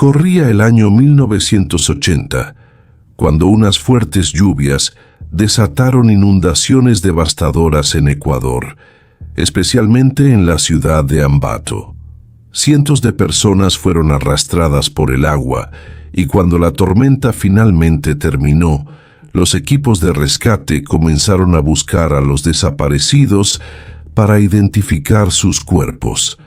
Corría el año 1980, cuando unas fuertes lluvias desataron inundaciones devastadoras en Ecuador, especialmente en la ciudad de Ambato. Cientos de personas fueron arrastradas por el agua, y cuando la tormenta finalmente terminó, los equipos de rescate comenzaron a buscar a los desaparecidos para identificar sus cuerpos.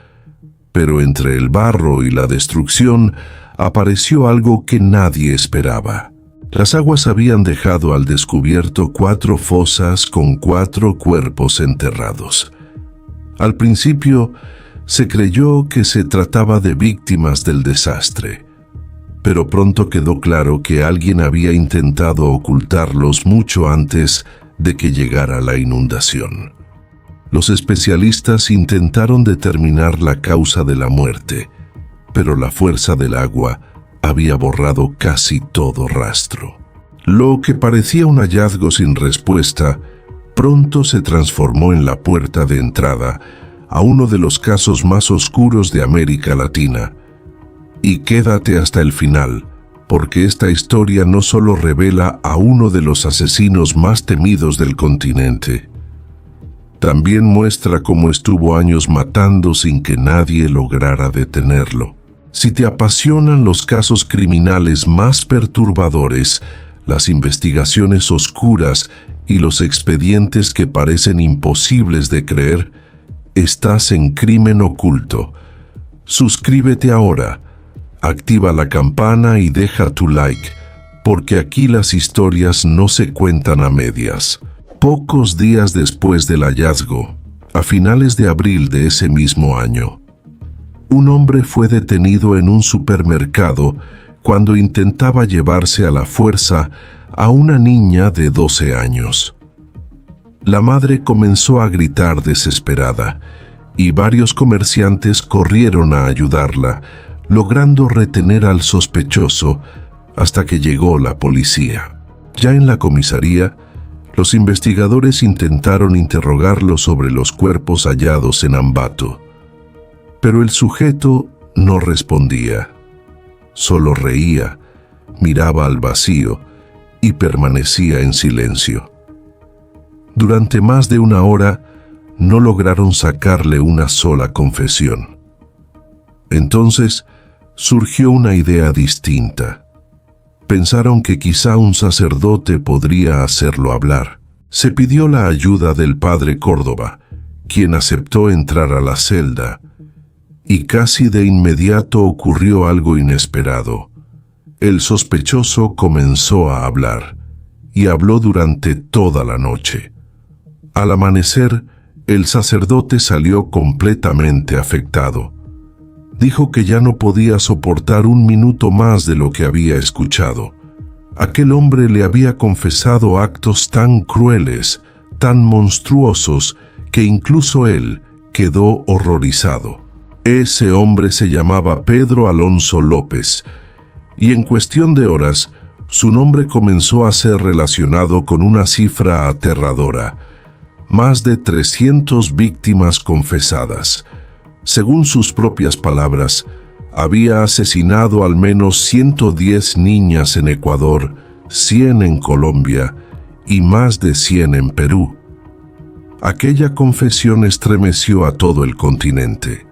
Pero entre el barro y la destrucción apareció algo que nadie esperaba. Las aguas habían dejado al descubierto 4 fosas con 4 cuerpos enterrados. Al principio, se creyó que se trataba de víctimas del desastre, pero pronto quedó claro que alguien había intentado ocultarlos mucho antes de que llegara la inundación. Los especialistas intentaron determinar la causa de la muerte, pero la fuerza del agua había borrado casi todo rastro. Lo que parecía un hallazgo sin respuesta, pronto se transformó en la puerta de entrada a uno de los casos más oscuros de América Latina. Y quédate hasta el final, porque esta historia no solo revela a uno de los asesinos más temidos del continente, también muestra cómo estuvo años matando sin que nadie lograra detenerlo. Si te apasionan los casos criminales más perturbadores, las investigaciones oscuras y los expedientes que parecen imposibles de creer, estás en Crimen Oculto. Suscríbete ahora, activa la campana y deja tu like, porque aquí las historias no se cuentan a medias. Pocos días después del hallazgo, a finales de abril de ese mismo año, un hombre fue detenido en un supermercado cuando intentaba llevarse a la fuerza a una niña de 12 años. La madre comenzó a gritar desesperada, y varios comerciantes corrieron a ayudarla, logrando retener al sospechoso hasta que llegó la policía. Ya en la comisaría, los investigadores intentaron interrogarlo sobre los cuerpos hallados en Ambato, pero el sujeto no respondía. Solo reía, miraba al vacío y permanecía en silencio. Durante más de una hora, no lograron sacarle una sola confesión. Entonces, surgió una idea distinta. Pensaron que quizá un sacerdote podría hacerlo hablar. Se pidió la ayuda del padre Córdoba, quien aceptó entrar a la celda, y casi de inmediato ocurrió algo inesperado. El sospechoso comenzó a hablar, y habló durante toda la noche. Al amanecer, el sacerdote salió completamente afectado. Dijo que ya no podía soportar un minuto más de lo que había escuchado. Aquel hombre le había confesado actos tan crueles, tan monstruosos, que incluso él quedó horrorizado. Ese hombre se llamaba Pedro Alonso López, y en cuestión de horas, su nombre comenzó a ser relacionado con una cifra aterradora: más de 300 víctimas confesadas. Según sus propias palabras, había asesinado al menos 110 niñas en Ecuador, 100 en Colombia y más de 100 en Perú. Aquella confesión estremeció a todo el continente.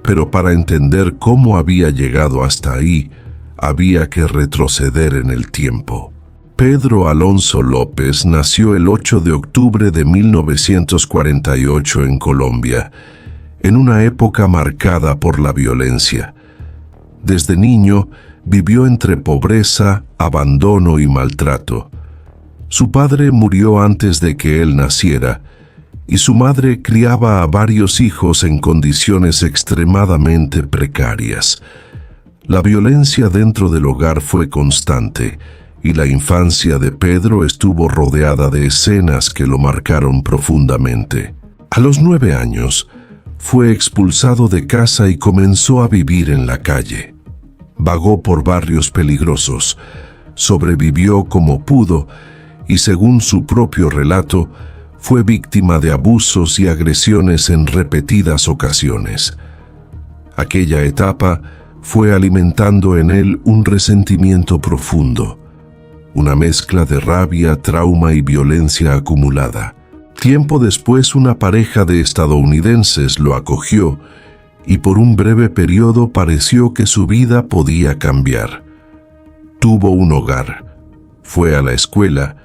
Pero para entender cómo había llegado hasta ahí, había que retroceder en el tiempo. Pedro Alonso López nació el 8 de octubre de 1948 en Colombia, en una época marcada por la violencia. Desde niño vivió entre pobreza, abandono y maltrato. Su padre murió antes de que él naciera, y su madre criaba a varios hijos en condiciones extremadamente precarias. La violencia dentro del hogar fue constante, y la infancia de Pedro estuvo rodeada de escenas que lo marcaron profundamente. A los 9 años, fue expulsado de casa y comenzó a vivir en la calle. Vagó por barrios peligrosos, sobrevivió como pudo y, según su propio relato, fue víctima de abusos y agresiones en repetidas ocasiones. Aquella etapa fue alimentando en él un resentimiento profundo, una mezcla de rabia, trauma y violencia acumulada. Tiempo después, una pareja de estadounidenses lo acogió y por un breve periodo pareció que su vida podía cambiar. Tuvo un hogar, fue a la escuela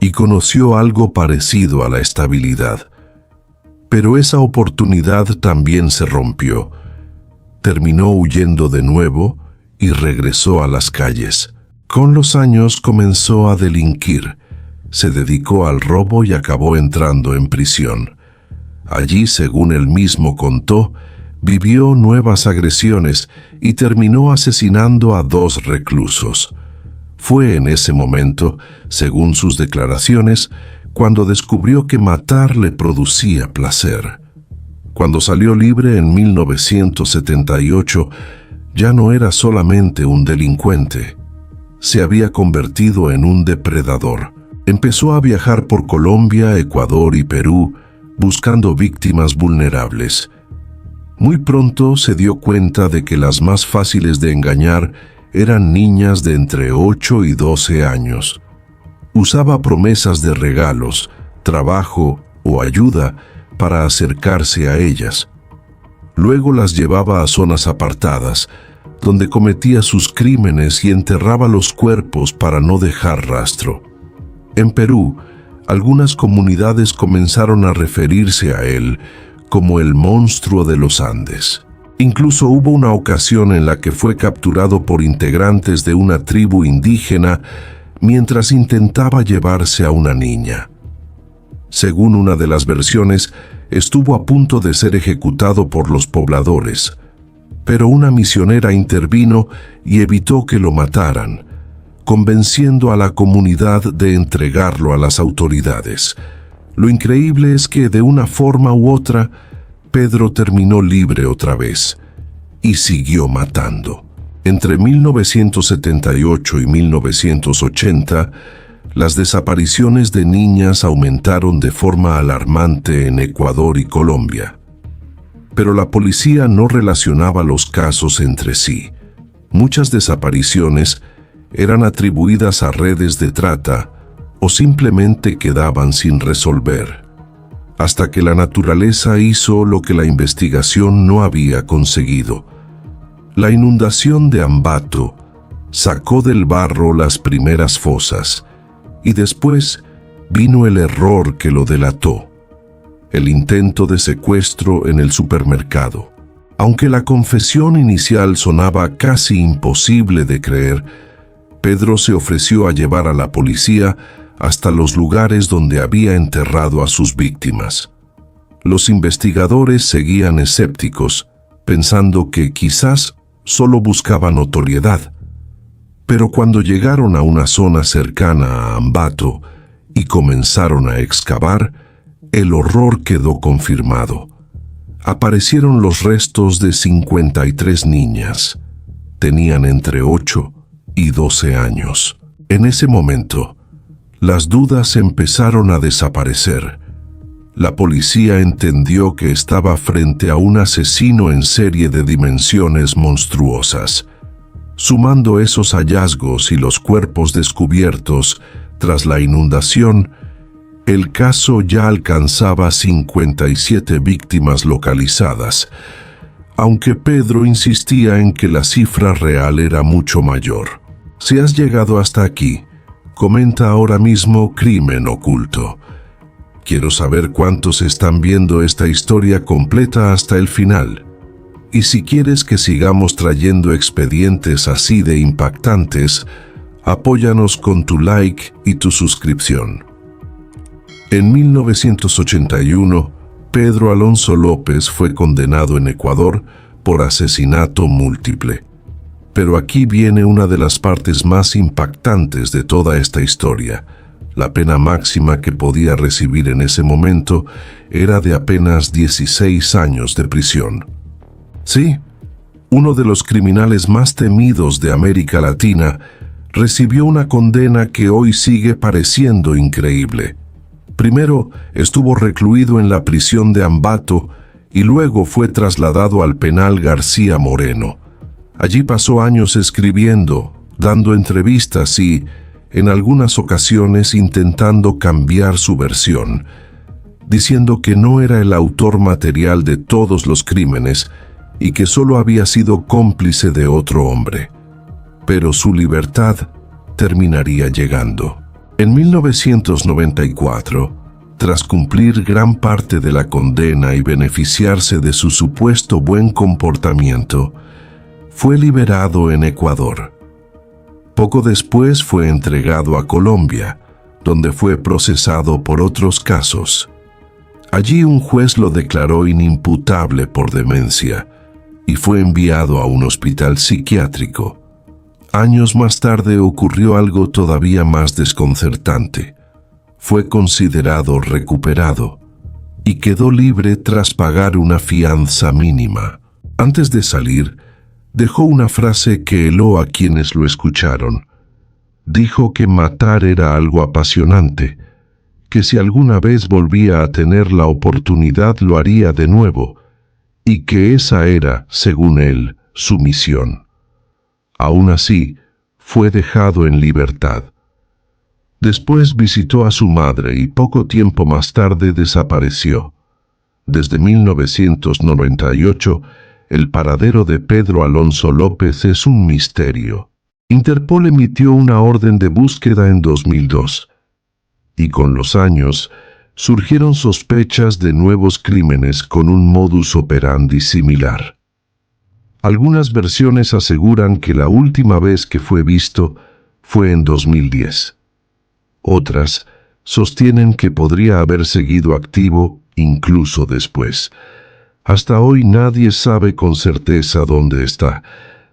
y conoció algo parecido a la estabilidad. Pero esa oportunidad también se rompió. Terminó huyendo de nuevo y regresó a las calles. Con los años comenzó a delinquir. Se dedicó al robo y acabó entrando en prisión. Allí, según él mismo contó, vivió nuevas agresiones y terminó asesinando a 2 reclusos. Fue en ese momento, según sus declaraciones, cuando descubrió que matar le producía placer. Cuando salió libre en 1978, ya no era solamente un delincuente. Se había convertido en un depredador. Empezó a viajar por Colombia, Ecuador y Perú, buscando víctimas vulnerables. Muy pronto se dio cuenta de que las más fáciles de engañar eran niñas de entre 8 y 12 años. Usaba promesas de regalos, trabajo o ayuda para acercarse a ellas. Luego las llevaba a zonas apartadas, donde cometía sus crímenes y enterraba los cuerpos para no dejar rastro. En Perú, algunas comunidades comenzaron a referirse a él como el monstruo de los Andes. Incluso hubo una ocasión en la que fue capturado por integrantes de una tribu indígena mientras intentaba llevarse a una niña. Según una de las versiones, estuvo a punto de ser ejecutado por los pobladores, pero una misionera intervino y evitó que lo mataran, convenciendo a la comunidad de entregarlo a las autoridades. Lo increíble es que, de una forma u otra, Pedro terminó libre otra vez y siguió matando. Entre 1978 y 1980, las desapariciones de niñas aumentaron de forma alarmante en Ecuador y Colombia. Pero la policía no relacionaba los casos entre sí. Muchas desapariciones eran atribuidas a redes de trata o simplemente quedaban sin resolver, hasta que la naturaleza hizo lo que la investigación no había conseguido. La inundación de Ambato sacó del barro las primeras fosas, y después vino el error que lo delató: el intento de secuestro en el supermercado. Aunque la confesión inicial sonaba casi imposible de creer, Pedro se ofreció a llevar a la policía hasta los lugares donde había enterrado a sus víctimas. Los investigadores seguían escépticos, pensando que quizás solo buscaba notoriedad. Pero cuando llegaron a una zona cercana a Ambato y comenzaron a excavar, el horror quedó confirmado. Aparecieron los restos de 53 niñas. Tenían entre 8 y 12 años. En ese momento, las dudas empezaron a desaparecer. La policía entendió que estaba frente a un asesino en serie de dimensiones monstruosas. Sumando esos hallazgos y los cuerpos descubiertos tras la inundación, el caso ya alcanzaba 57 víctimas localizadas, aunque Pedro insistía en que la cifra real era mucho mayor. Si has llegado hasta aquí, comenta ahora mismo Crimen Oculto. Quiero saber cuántos están viendo esta historia completa hasta el final. Y si quieres que sigamos trayendo expedientes así de impactantes, apóyanos con tu like y tu suscripción. En 1981, Pedro Alonso López fue condenado en Ecuador por asesinato múltiple. Pero aquí viene una de las partes más impactantes de toda esta historia. La pena máxima que podía recibir en ese momento era de apenas 16 años de prisión. Sí, uno de los criminales más temidos de América Latina recibió una condena que hoy sigue pareciendo increíble. Primero estuvo recluido en la prisión de Ambato y luego fue trasladado al penal García Moreno. Allí pasó años escribiendo, dando entrevistas y, en algunas ocasiones, intentando cambiar su versión, diciendo que no era el autor material de todos los crímenes y que solo había sido cómplice de otro hombre. Pero su libertad terminaría llegando. En 1994, tras cumplir gran parte de la condena y beneficiarse de su supuesto buen comportamiento, fue liberado en Ecuador. Poco después fue entregado a Colombia, donde fue procesado por otros casos. Allí un juez lo declaró inimputable por demencia y fue enviado a un hospital psiquiátrico. Años más tarde ocurrió algo todavía más desconcertante. Fue considerado recuperado y quedó libre tras pagar una fianza mínima. Antes de salir, dejó una frase que heló a quienes lo escucharon. Dijo que matar era algo apasionante, que si alguna vez volvía a tener la oportunidad lo haría de nuevo, y que esa era, según él, su misión. Aún así, fue dejado en libertad. Después visitó a su madre y poco tiempo más tarde desapareció. Desde 1998, el paradero de Pedro Alonso López es un misterio. Interpol emitió una orden de búsqueda en 2002, y con los años surgieron sospechas de nuevos crímenes con un modus operandi similar. Algunas versiones aseguran que la última vez que fue visto fue en 2010. Otras sostienen que podría haber seguido activo incluso después. Hasta hoy nadie sabe con certeza dónde está.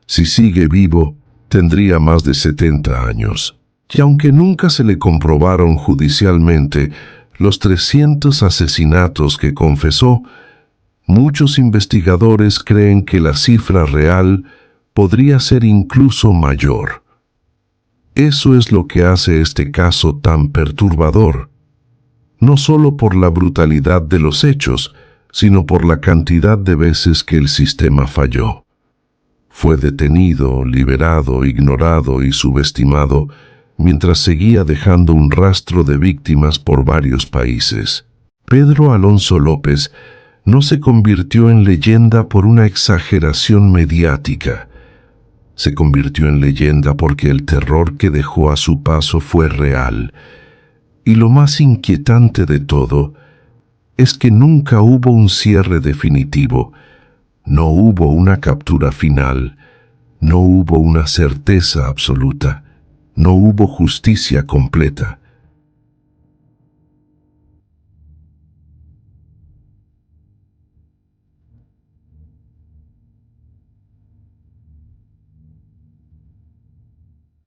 Si sigue vivo, tendría más de 70 años. Y aunque nunca se le comprobaron judicialmente los 300 asesinatos que confesó, muchos investigadores creen que la cifra real podría ser incluso mayor. Eso es lo que hace este caso tan perturbador, no solo por la brutalidad de los hechos, sino por la cantidad de veces que el sistema falló. Fue detenido, liberado, ignorado y subestimado, mientras seguía dejando un rastro de víctimas por varios países. Pedro Alonso López no se convirtió en leyenda por una exageración mediática. Se convirtió en leyenda porque el terror que dejó a su paso fue real. Y lo más inquietante de todo es que nunca hubo un cierre definitivo, no hubo una captura final, no hubo una certeza absoluta, no hubo justicia completa.